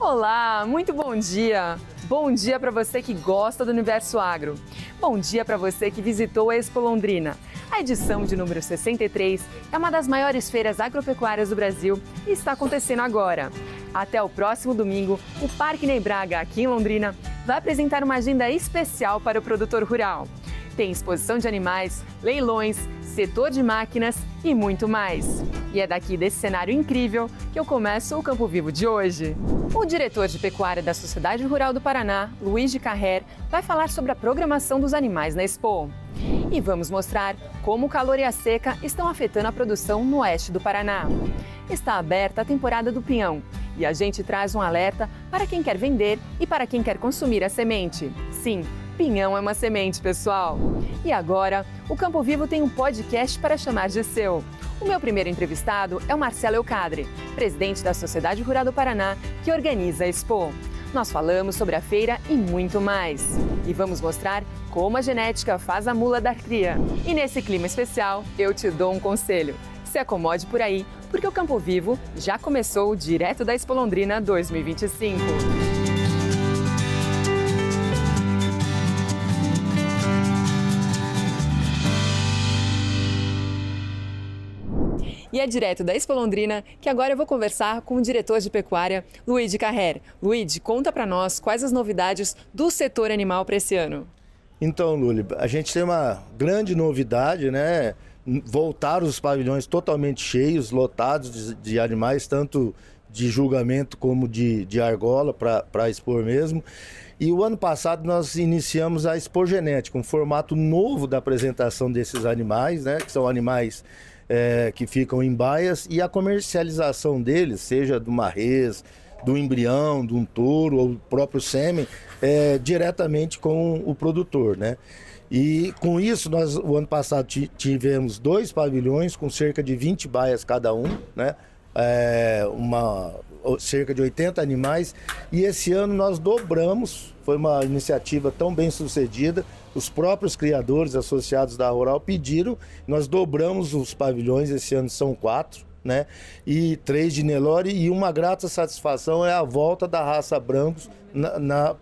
Olá, muito bom dia! Bom dia para você que gosta do universo agro. Bom dia para você que visitou a Expo Londrina. A edição de número 63 é uma das maiores feiras agropecuárias do Brasil e está acontecendo agora. Até o próximo domingo, o Parque Ney Braga, aqui em Londrina, vai apresentar uma agenda especial para o produtor rural. Tem exposição de animais, leilões, setor de máquinas e muito mais. E é daqui desse cenário incrível que eu começo o Campo Vivo de hoje. O diretor de pecuária da Sociedade Rural do Paraná, Luiz de Carrer, vai falar sobre a programação dos animais na Expo. E vamos mostrar como o calor e a seca estão afetando a produção no oeste do Paraná. Está aberta a temporada do pinhão e a gente traz um alerta para quem quer vender e para quem quer consumir a semente. Sim, pinhão é uma semente, pessoal. E agora, o Campo Vivo tem um podcast para chamar de seu. O meu primeiro entrevistado é o Marcelo Eucadre, presidente da Sociedade Rural do Paraná, que organiza a Expo. Nós falamos sobre a feira e muito mais. E vamos mostrar como a genética faz a mula dar cria. E nesse clima especial, eu te dou um conselho. Se acomode por aí, porque o Campo Vivo já começou direto da Expo Londrina 2025. E é direto da Expo Londrina que agora eu vou conversar com o diretor de pecuária, Luiz de Carrer. Luiz, conta para nós quais as novidades do setor animal para esse ano. Então, Luli, a gente tem uma grande novidade, né? Voltaram os pavilhões totalmente cheios, lotados de animais, tanto de julgamento como de argola, para expor mesmo. E o ano passado nós iniciamos a Expo Genética, um formato novo da apresentação desses animais, né? Que são animais que ficam em baias, e a comercialização deles, seja de uma res, do embrião, de um touro ou do próprio sêmen, diretamente com o produtor, né? E com isso, nós o ano passado tivemos 2 pavilhões com cerca de 20 baias cada um, né? Cerca de 80 animais, e esse ano nós dobramos. Foi uma iniciativa tão bem sucedida, os próprios criadores associados da Rural pediram, nós dobramos os pavilhões, esse ano são 4, né? E 3 de Nelore, e uma grata satisfação é a volta da raça Brancos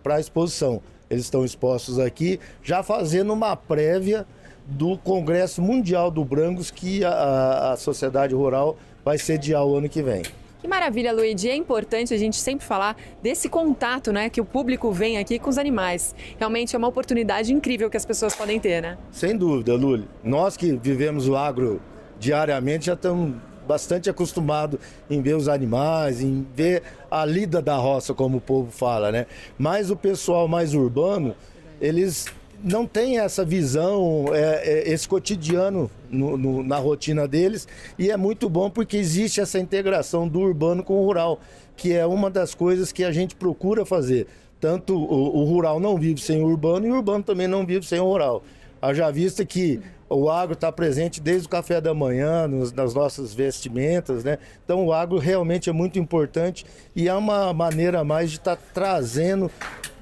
para a exposição. Eles estão expostos aqui, já fazendo uma prévia do Congresso Mundial do Brancos, que a Sociedade Rural vai sediar o ano que vem. Que maravilha, Luiz. É importante a gente sempre falar desse contato, né, que o público vem aqui com os animais. Realmente é uma oportunidade incrível que as pessoas podem ter, né? Sem dúvida, Luli. Nós que vivemos o agro diariamente já estamos bastante acostumados em ver os animais, em ver a lida da roça, como o povo fala, né? Mas o pessoal mais urbano, eles não têm essa visão, esse cotidiano na rotina deles, e é muito bom porque existe essa integração do urbano com o rural, que é uma das coisas que a gente procura fazer. Tanto o rural não vive sem o urbano, e o urbano também não vive sem o rural. Haja vista que o agro está presente desde o café da manhã, nas nossas vestimentas, né? Então o agro realmente é muito importante, e é uma maneira a mais de estar trazendo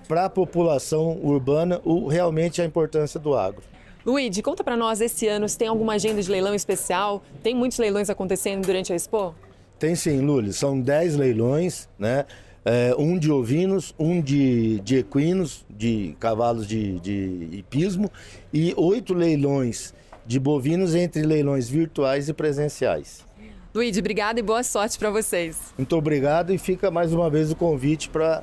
para a população urbana realmente a importância do agro. Luiz, conta para nós esse ano se tem alguma agenda de leilão especial. Tem muitos leilões acontecendo durante a Expo? Tem sim, Luli. São 10 leilões, né? Um de ovinos, um de equinos, de cavalos de hipismo, e 8 leilões de bovinos, entre leilões virtuais e presenciais. Luiz, obrigado e boa sorte para vocês. Muito obrigado, e fica mais uma vez o convite para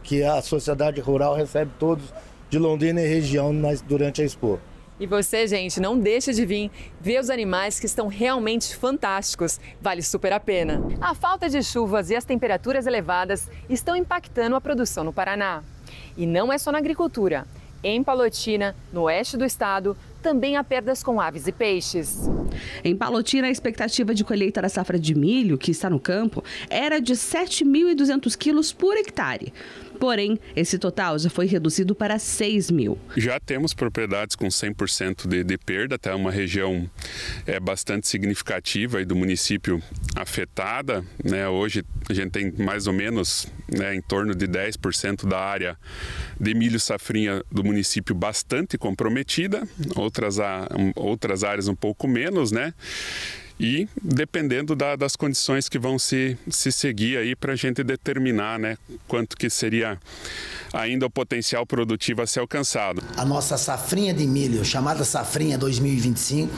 que a Sociedade Rural recebe todos de Londrina e região durante a Expo. E você, gente, não deixa de vir ver os animais que estão realmente fantásticos. Vale super a pena. A falta de chuvas e as temperaturas elevadas estão impactando a produção no Paraná. E não é só na agricultura. Em Palotina, no oeste do estado, também há perdas com aves e peixes. Em Palotina, a expectativa de colheita da safra de milho, que está no campo, era de 7.200 quilos por hectare. Porém, esse total já foi reduzido para 6.000. Já temos propriedades com 100% de perda, até uma região bastante significativa aí do município afetada, né? Hoje a gente tem mais ou menos, né, em torno de 10% da área de milho safrinha do município bastante comprometida, outras áreas um pouco menos, né? e dependendo das condições que vão se seguir aí para a gente determinar, né, quanto que seria ainda o potencial produtivo a ser alcançado. A nossa safrinha de milho, chamada safrinha 2025,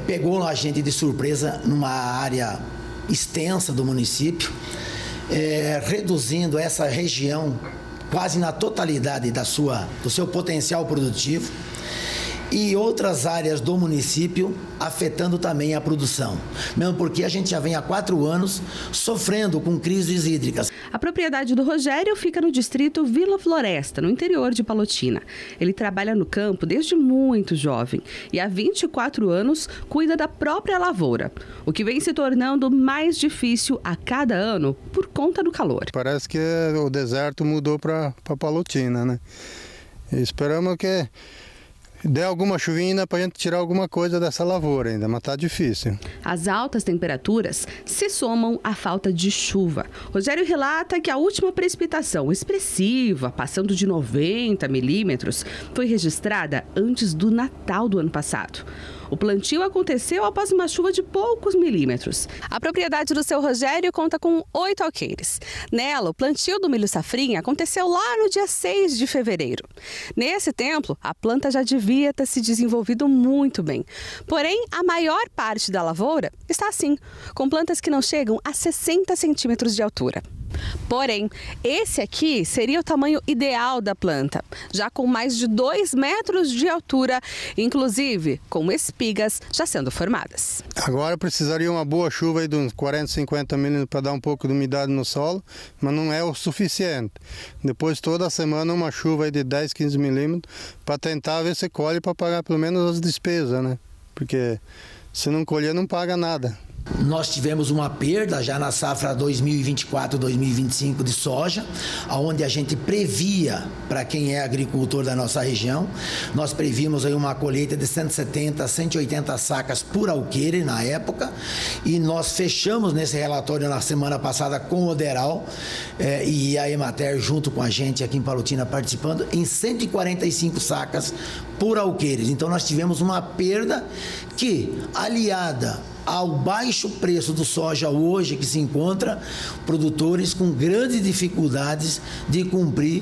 pegou a gente de surpresa numa área extensa do município, reduzindo essa região quase na totalidade do seu potencial produtivo, e outras áreas do município afetando também a produção, mesmo porque a gente já vem há 4 anos sofrendo com crises hídricas. A propriedade do Rogério fica no distrito Vila Floresta, no interior de Palotina. Ele trabalha no campo desde muito jovem e há 24 anos cuida da própria lavoura, o que vem se tornando mais difícil a cada ano por conta do calor. Parece que o deserto mudou para Palotina, né? E esperamos que dê alguma chuvinha ainda para a gente tirar alguma coisa dessa lavoura ainda, mas tá difícil. As altas temperaturas se somam à falta de chuva. Rogério relata que a última precipitação expressiva, passando de 90 milímetros, foi registrada antes do Natal do ano passado. O plantio aconteceu após uma chuva de poucos milímetros. A propriedade do seu Rogério conta com 8 alqueires. Nela, o plantio do milho safrinha aconteceu lá no dia 6 de fevereiro. Nesse tempo, a planta já devia ter se desenvolvido muito bem. Porém, a maior parte da lavoura está assim, com plantas que não chegam a 60 centímetros de altura. Porém, esse aqui seria o tamanho ideal da planta, já com mais de 2 metros de altura, inclusive com espigas já sendo formadas. Agora precisaria uma boa chuva aí de uns 40, 50 milímetros para dar um pouco de umidade no solo, mas não é o suficiente. Depois, toda semana, uma chuva aí de 10, 15 milímetros para tentar ver se colhe para pagar pelo menos as despesas, né? Porque se não colher, não paga nada. Nós tivemos uma perda já na safra 2024-2025 de soja, onde a gente previa, para quem é agricultor da nossa região, nós prevíamos aí uma colheita de 170, 180 sacas por alqueire na época, e nós fechamos nesse relatório na semana passada com o Oderal e a Emater junto com a gente aqui em Palotina participando, em 145 sacas por alqueires. Então nós tivemos uma perda que, aliada ao baixo preço do soja hoje que se encontra, produtores com grandes dificuldades de cumprir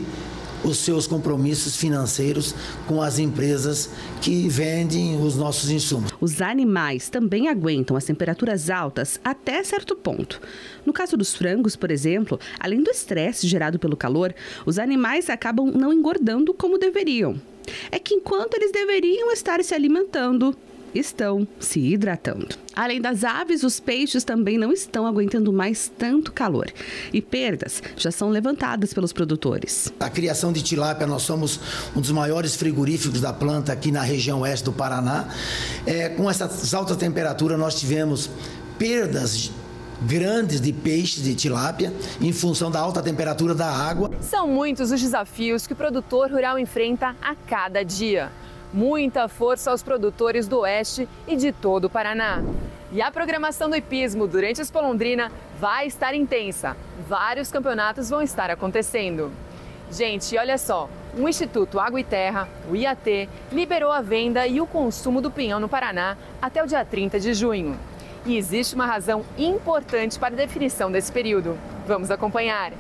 os seus compromissos financeiros com as empresas que vendem os nossos insumos. Os animais também aguentam as temperaturas altas até certo ponto. No caso dos frangos, por exemplo, além do estresse gerado pelo calor, os animais acabam não engordando como deveriam. É que enquanto eles deveriam estar se alimentando, estão se hidratando. Além das aves, os peixes também não estão aguentando mais tanto calor. E perdas já são levantadas pelos produtores. A criação de tilápia, nós somos um dos maiores frigoríficos da planta aqui na região oeste do Paraná. Com essas altas temperaturas, nós tivemos perdas grandes de peixes de tilápia em função da alta temperatura da água. São muitos os desafios que o produtor rural enfrenta a cada dia. Muita força aos produtores do Oeste e de todo o Paraná. E a programação do hipismo durante a Espolondrina vai estar intensa. Vários campeonatos vão estar acontecendo. Gente, olha só, o Instituto Água e Terra, o IAT, liberou a venda e o consumo do pinhão no Paraná até o dia 30 de junho. E existe uma razão importante para a definição desse período. Vamos acompanhar.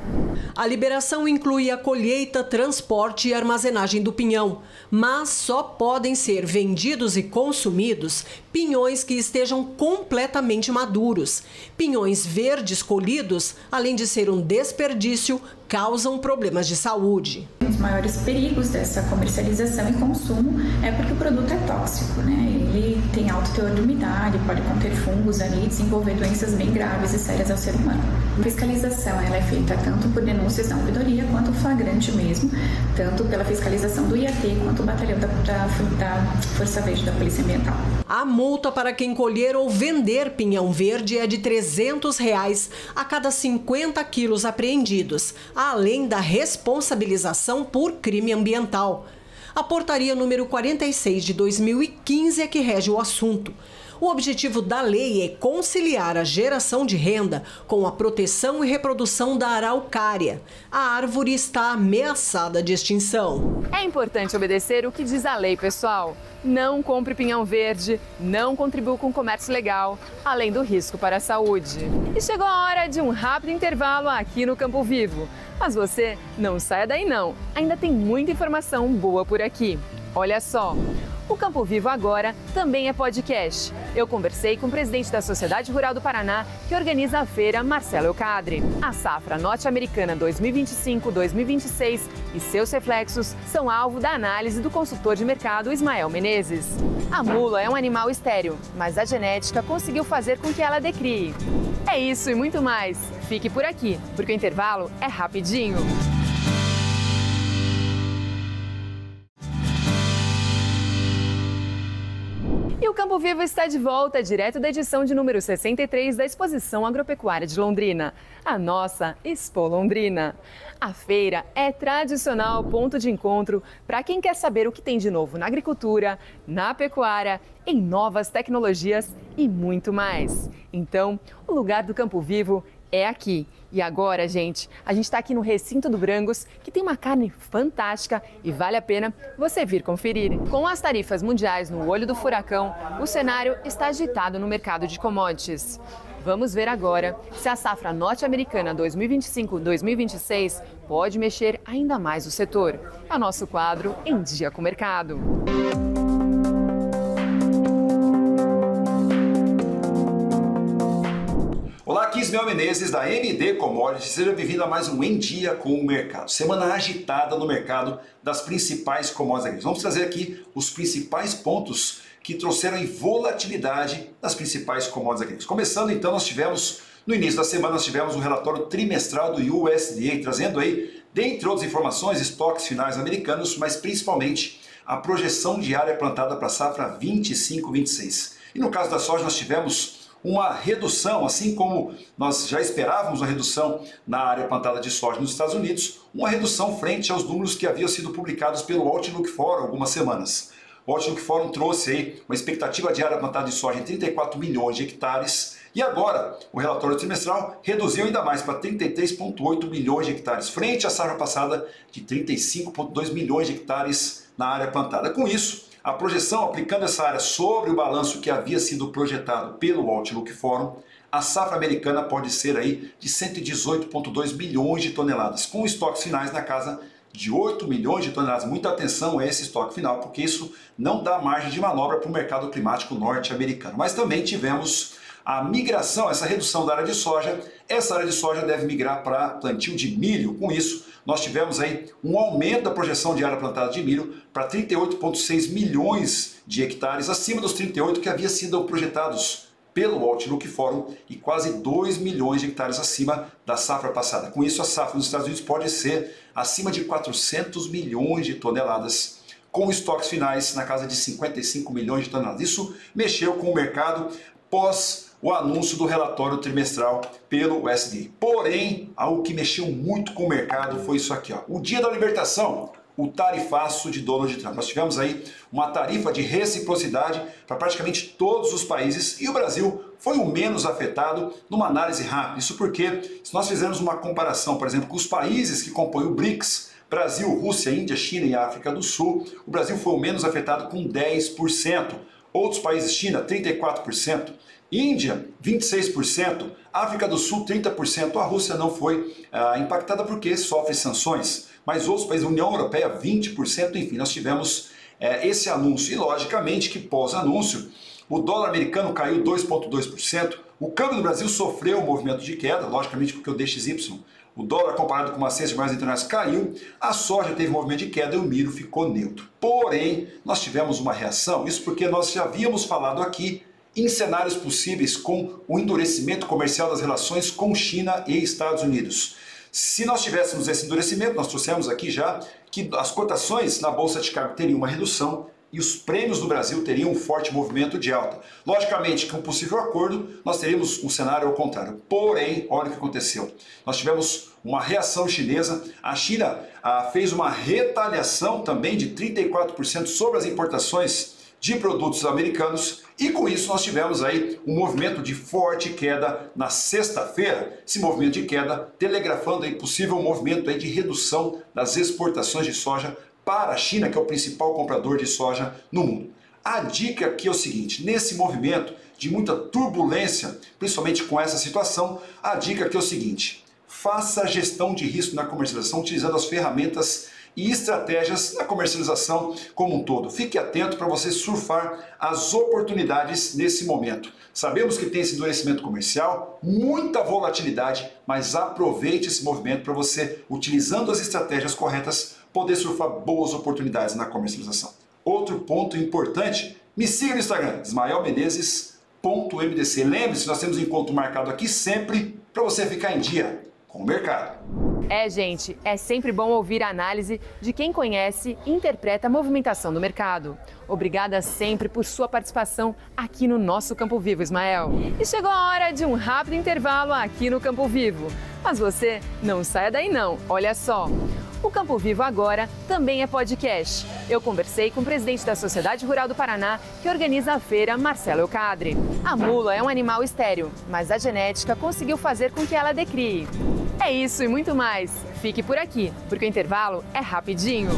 A liberação inclui a colheita, transporte e armazenagem do pinhão, mas só podem ser vendidos e consumidos pinhões que estejam completamente maduros. Pinhões verdes colhidos, além de ser um desperdício, causam problemas de saúde. Os maiores perigos dessa comercialização e consumo é porque o produto é tóxico, né? Ele tem alto teor de umidade, pode conter fungos ali e desenvolver doenças bem graves e sérias ao ser humano. A fiscalização ela é feita tanto por denúncias da ouvidoria quanto flagrante mesmo, tanto pela fiscalização do IAT quanto o batalhão da Força Verde da Polícia Ambiental. A multa para quem colher ou vender pinhão verde é de R$ 300 a cada 50 quilos apreendidos, além da responsabilização por crime ambiental. A portaria número 46 de 2015 é que rege o assunto. O objetivo da lei é conciliar a geração de renda com a proteção e reprodução da araucária. A árvore está ameaçada de extinção. É importante obedecer o que diz a lei, pessoal. Não compre pinhão verde, não contribua com o comércio legal, além do risco para a saúde. E chegou a hora de um rápido intervalo aqui no Campo Vivo. Mas você não saia daí não, ainda tem muita informação boa por aqui. Olha só, o Campo Vivo agora também é podcast. Eu conversei com o presidente da Sociedade Rural do Paraná, que organiza a feira, Marcelo Eucadre. A safra norte-americana 2025-2026 e seus reflexos são alvo da análise do consultor de mercado Ismael Menezes. A mula é um animal estéril, mas a genética conseguiu fazer com que ela decrie. É isso e muito mais. Fique por aqui, porque o intervalo é rapidinho. E o Campo Vivo está de volta, direto da edição de número 63 da Exposição Agropecuária de Londrina, a nossa Expo Londrina. A feira é tradicional ponto de encontro para quem quer saber o que tem de novo na agricultura, na pecuária, em novas tecnologias e muito mais. Então, o lugar do Campo Vivo é aqui. E agora, gente, a gente está aqui no Recinto do Brangos, que tem uma carne fantástica e vale a pena você vir conferir. Com as tarifas mundiais no olho do furacão, o cenário está agitado no mercado de commodities. Vamos ver agora se a safra norte-americana 2025-2026 pode mexer ainda mais o setor. É o nosso quadro Em Dia com o Mercado. Olá, aqui Ismael Menezes da MD Commodities, seja bem-vindo a mais um Em Dia com o Mercado. Semana agitada no mercado das principais commodities agrícolas. Vamos trazer aqui os principais pontos que trouxeram volatilidade das principais commodities agrícolas. Começando então, no início da semana, nós tivemos o relatório trimestral do USDA, trazendo aí, dentre outras informações, estoques finais americanos, mas principalmente a projeção de área plantada para a safra 25-26. E no caso da soja, nós tivemos uma redução, assim como nós já esperávamos uma redução na área plantada de soja nos Estados Unidos, uma redução frente aos números que haviam sido publicados pelo Outlook Forum há algumas semanas. O Outlook Forum trouxe aí uma expectativa de área plantada de soja em 34 milhões de hectares e agora o relatório trimestral reduziu ainda mais para 33,8 milhões de hectares, frente à safra passada de 35,2 milhões de hectares na área plantada. Com isso, a projeção, aplicando essa área sobre o balanço que havia sido projetado pelo Outlook Forum, a safra americana pode ser aí de 118,2 milhões de toneladas, com estoques finais na casa de 8 milhões de toneladas. Muita atenção a esse estoque final, porque isso não dá margem de manobra para o mercado climático norte-americano. Mas também tivemos a migração, essa redução da área de soja. Essa área de soja deve migrar para plantio de milho. Com isso, nós tivemos aí um aumento da projeção de área plantada de milho para 38,6 milhões de hectares, acima dos 38 que havia sido projetados pelo Outlook Forum e quase 2 milhões de hectares acima da safra passada. Com isso, a safra nos Estados Unidos pode ser acima de 400 milhões de toneladas, com estoques finais na casa de 55 milhões de toneladas. Isso mexeu com o mercado pós o anúncio do relatório trimestral pelo USDA. Porém, algo que mexeu muito com o mercado foi isso aqui, ó. O dia da libertação, o tarifaço de Donald Trump. Nós tivemos aí uma tarifa de reciprocidade para praticamente todos os países e o Brasil foi o menos afetado numa análise rápida. Isso porque, se nós fizermos uma comparação, por exemplo, com os países que compõem o BRICS, Brasil, Rússia, Índia, China e África do Sul, o Brasil foi o menos afetado com 10%. Outros países, China, 34%. Índia, 26%, África do Sul, 30%. A Rússia não foi impactada porque sofre sanções, mas outros países, União Europeia, 20%. Enfim, nós tivemos esse anúncio e, logicamente, que pós-anúncio, o dólar americano caiu 2,2%, o câmbio do Brasil sofreu um movimento de queda, logicamente porque o DXY, o dólar comparado com uma cesta de moedas internacionais caiu, a soja teve um movimento de queda e o milho ficou neutro. Porém, nós tivemos uma reação, isso porque nós já havíamos falado aqui em cenários possíveis com o endurecimento comercial das relações com China e Estados Unidos. Se nós tivéssemos esse endurecimento, nós trouxemos aqui já que as cotações na Bolsa de Chicago teriam uma redução e os prêmios do Brasil teriam um forte movimento de alta. Logicamente, com um possível acordo, nós teríamos um cenário ao contrário. Porém, olha o que aconteceu. Nós tivemos uma reação chinesa. A China fez uma retaliação também de 34% sobre as importações de produtos americanos e com isso nós tivemos aí um movimento de forte queda na sexta-feira, esse movimento de queda telegrafando aí possível movimento aí de redução das exportações de soja para a China, que é o principal comprador de soja no mundo. A dica aqui é o seguinte, nesse movimento de muita turbulência, principalmente com essa situação, a dica aqui é o seguinte, faça a gestão de risco na comercialização utilizando as ferramentas e estratégias na comercialização como um todo. Fique atento para você surfar as oportunidades nesse momento. Sabemos que tem esse endurecimento comercial, muita volatilidade, mas aproveite esse movimento para você, utilizando as estratégias corretas, poder surfar boas oportunidades na comercialização. Outro ponto importante, me siga no Instagram, ismaelmenezes.mdc. Lembre-se, nós temos um encontro marcado aqui sempre para você ficar em dia com o mercado. Gente, é sempre bom ouvir a análise de quem conhece e interpreta a movimentação do mercado. Obrigada sempre por sua participação aqui no nosso Campo Vivo, Ismael. E chegou a hora de um rápido intervalo aqui no Campo Vivo. Mas você não saia daí não, olha só. O Campo Vivo agora também é podcast. Eu conversei com o presidente da Sociedade Rural do Paraná, que organiza a feira, Marcelo Eucadre. A mula é um animal estéril, mas a genética conseguiu fazer com que ela decrie. É isso e muito mais. Fique por aqui, porque o intervalo é rapidinho.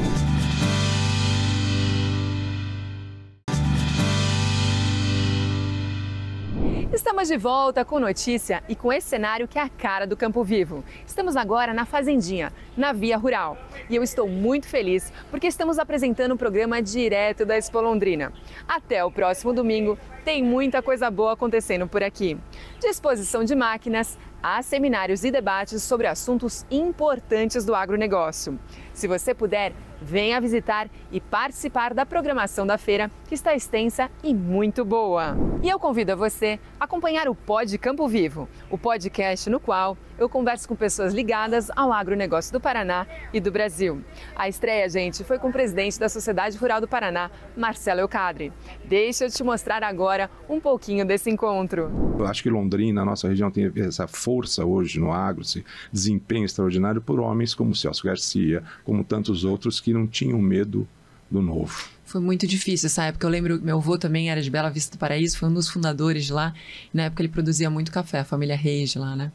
Estamos de volta com notícia e com esse cenário que é a cara do Campo Vivo. Estamos agora na Fazendinha, na Via Rural. E eu estou muito feliz porque estamos apresentando um programa direto da Expo Londrina. Até o próximo domingo, tem muita coisa boa acontecendo por aqui. De exposição de máquinas a seminários e debates sobre assuntos importantes do agronegócio. Se você puder, venha visitar e participar da programação da feira, que está extensa e muito boa. E eu convido a você a acompanhar o Pod Campo Vivo, o podcast no qual eu converso com pessoas ligadas ao agronegócio do Paraná e do Brasil. A estreia, gente, foi com o presidente da Sociedade Rural do Paraná, Marcelo Eucadre. Deixa eu te mostrar agora um pouquinho desse encontro. Eu acho que Londrina, a nossa região, tem essa força hoje no agro, esse desempenho extraordinário por homens como Celso Garcia, como tantos outros que não tinham medo do novo. Foi muito difícil essa época. Eu lembro que meu avô também era de Bela Vista do Paraíso, foi um dos fundadores de lá. E na época ele produzia muito café, a família Reis de lá, né?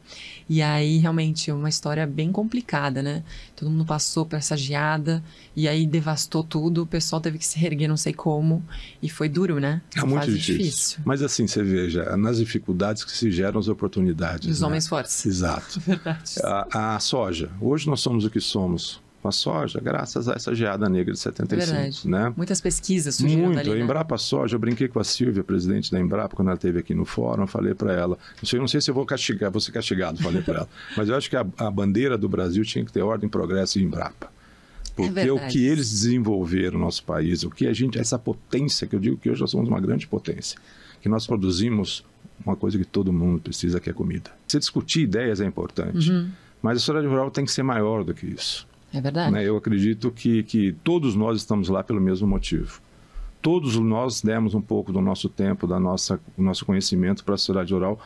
E aí, realmente, uma história bem complicada, né? Todo mundo passou por essa geada e aí devastou tudo. O pessoal teve que se reerguer não sei como. E foi duro, né? É muito difícil. Mas assim, você veja, nas dificuldades que se geram as oportunidades. Os né? homens fortes. Exato. Verdade. A soja. Hoje nós somos o que somos. A soja, graças a essa geada negra de 75, verdade. Né? Muitas pesquisas surgiram dali, A né? Embrapa Soja, eu brinquei com a Silvia, presidente da Embrapa, quando ela esteve aqui no fórum, eu falei para ela, não sei se eu vou ser castigado, falei para ela, mas eu acho que a bandeira do Brasil tinha que ter ordem, progresso e Embrapa. Porque o que eles desenvolveram no nosso país, o que a gente, essa potência, que eu digo que hoje nós somos uma grande potência, que nós produzimos uma coisa que todo mundo precisa, que é comida. Você discutir ideias é importante, mas a sociedade rural tem que ser maior do que isso. É verdade. Eu acredito que todos nós estamos lá pelo mesmo motivo. Todos nós demos um pouco do nosso tempo, do nosso conhecimento para a sociedade rural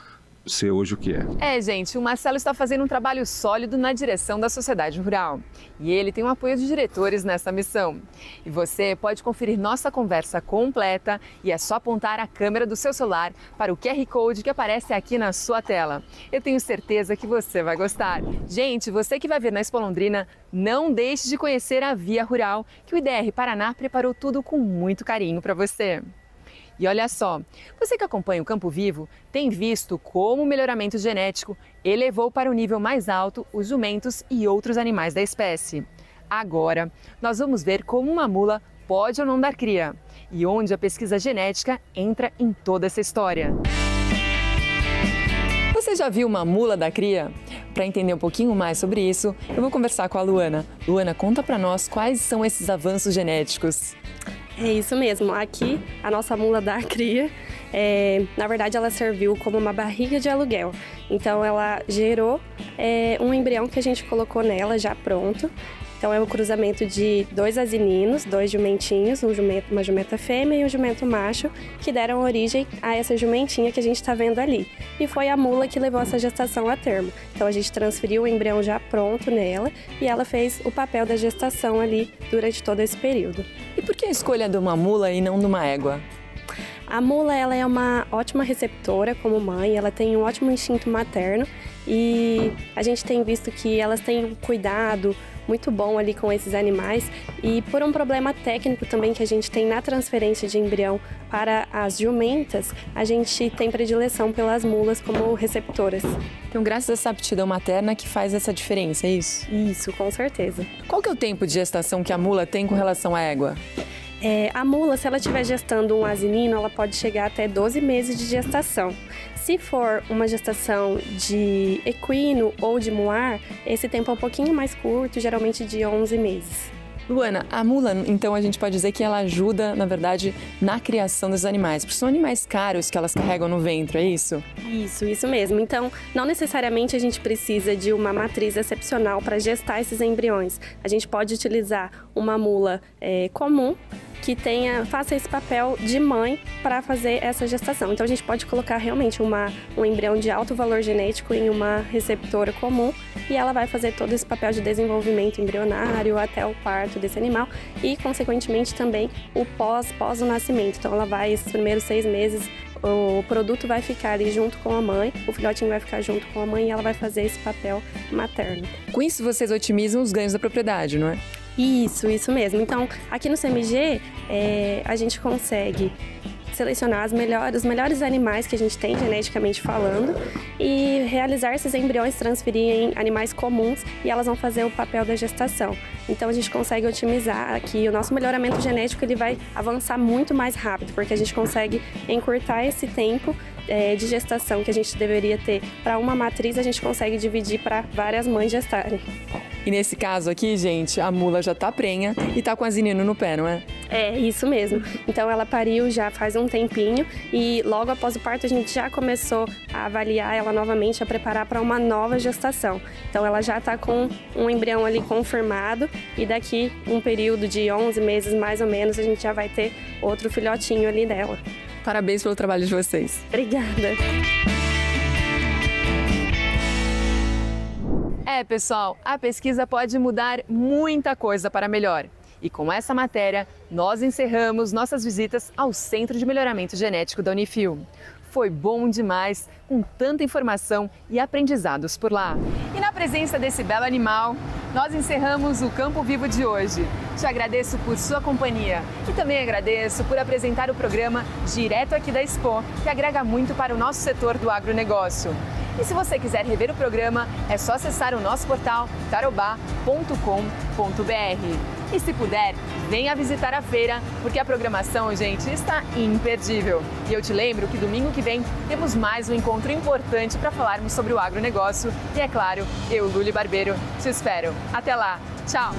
ser hoje o que é. Gente, o Marcelo está fazendo um trabalho sólido na direção da Sociedade Rural. E ele tem o apoio de diretores nessa missão. E você pode conferir nossa conversa completa e é só apontar a câmera do seu celular para o QR Code que aparece aqui na sua tela. Eu tenho certeza que você vai gostar. Gente, você que vai ver na Expo Londrina, não deixe de conhecer a Via Rural, que o IDR Paraná preparou tudo com muito carinho para você. E olha só, você que acompanha o Campo Vivo tem visto como o melhoramento genético elevou para o nível mais alto os jumentos e outros animais da espécie. Agora, nós vamos ver como uma mula pode ou não dar cria e onde a pesquisa genética entra em toda essa história. Você já viu uma mula dar cria? Para entender um pouquinho mais sobre isso, eu vou conversar com a Luana. Luana, conta para nós quais são esses avanços genéticos. É isso mesmo, aqui a nossa mula da cria, na verdade ela serviu como uma barriga de aluguel, então ela gerou um embrião que a gente colocou nela já pronto, Então é o cruzamento de 2 asininos, 2 jumentinhos, uma jumenta fêmea e um jumento macho, que deram origem a essa jumentinha que a gente está vendo ali. E foi a mula que levou essa gestação a termo. Então a gente transferiu o embrião já pronto nela e ela fez o papel da gestação ali durante todo esse período. E por que a escolha de uma mula e não de uma égua? A mula, ela é uma ótima receptora como mãe, ela tem um ótimo instinto materno e a gente tem visto que elas têm um cuidado muito bom ali com esses animais e por um problema técnico também que a gente tem na transferência de embrião para as jumentas, a gente tem predileção pelas mulas como receptoras. Então, graças a essa aptidão materna que faz essa diferença, é isso? Isso, com certeza. Qual que é o tempo de gestação que a mula tem com relação à égua? A mula, se ela estiver gestando um asinino, ela pode chegar até 12 meses de gestação. Se for uma gestação de equino ou de muar, esse tempo é um pouquinho mais curto, geralmente de 11 meses. Luana, a mula, então a gente pode dizer que ela ajuda, na verdade, na criação dos animais, porque são animais caros que elas carregam no ventre, é isso? Isso mesmo. Então, não necessariamente a gente precisa de uma matriz excepcional para gestar esses embriões. A gente pode utilizar uma mula comum, que faça esse papel de mãe para fazer essa gestação. Então a gente pode colocar realmente um embrião de alto valor genético em uma receptora comum e ela vai fazer todo esse papel de desenvolvimento embrionário até o parto desse animal e, consequentemente, também o pós o nascimento. Então ela vai, esses primeiros 6 meses, o produto vai ficar ali junto com a mãe, o filhotinho vai ficar junto com a mãe e ela vai fazer esse papel materno. Com isso vocês otimizam os ganhos da propriedade, não é? Isso mesmo. Então, aqui no CMG, a gente consegue selecionar os melhores animais que a gente tem, geneticamente falando, e realizar esses embriões, transferir em animais comuns e elas vão fazer o papel da gestação. Então, a gente consegue otimizar aqui. O nosso melhoramento genético ele vai avançar muito mais rápido, porque a gente consegue encurtar esse tempo de gestação que a gente deveria ter para uma matriz, a gente consegue dividir para várias mães gestarem. E nesse caso aqui, gente, a mula já tá prenha e tá com a asinino no pé, não é? É, isso mesmo. Então ela pariu já faz um tempinho e logo após o parto a gente já começou a avaliar ela novamente, a preparar para uma nova gestação. Então ela já tá com um embrião ali confirmado e daqui um período de 11 meses mais ou menos a gente já vai ter outro filhotinho ali dela. Parabéns pelo trabalho de vocês. Obrigada. Pessoal, a pesquisa pode mudar muita coisa para melhor. E com essa matéria, nós encerramos nossas visitas ao Centro de Melhoramento Genético da Unifil. Foi bom demais, com tanta informação e aprendizados por lá. E na presença desse belo animal, nós encerramos o Campo Vivo de hoje. Te agradeço por sua companhia e também agradeço por apresentar o programa direto aqui da Expo, que agrega muito para o nosso setor do agronegócio. E se você quiser rever o programa, é só acessar o nosso portal tarobá.com.br. E se puder, venha visitar a feira, porque a programação, gente, está imperdível. E eu te lembro que domingo que vem temos mais um encontro importante para falarmos sobre o agronegócio. E é claro, eu, Luli Barbeiro, te espero. Até lá. Tchau!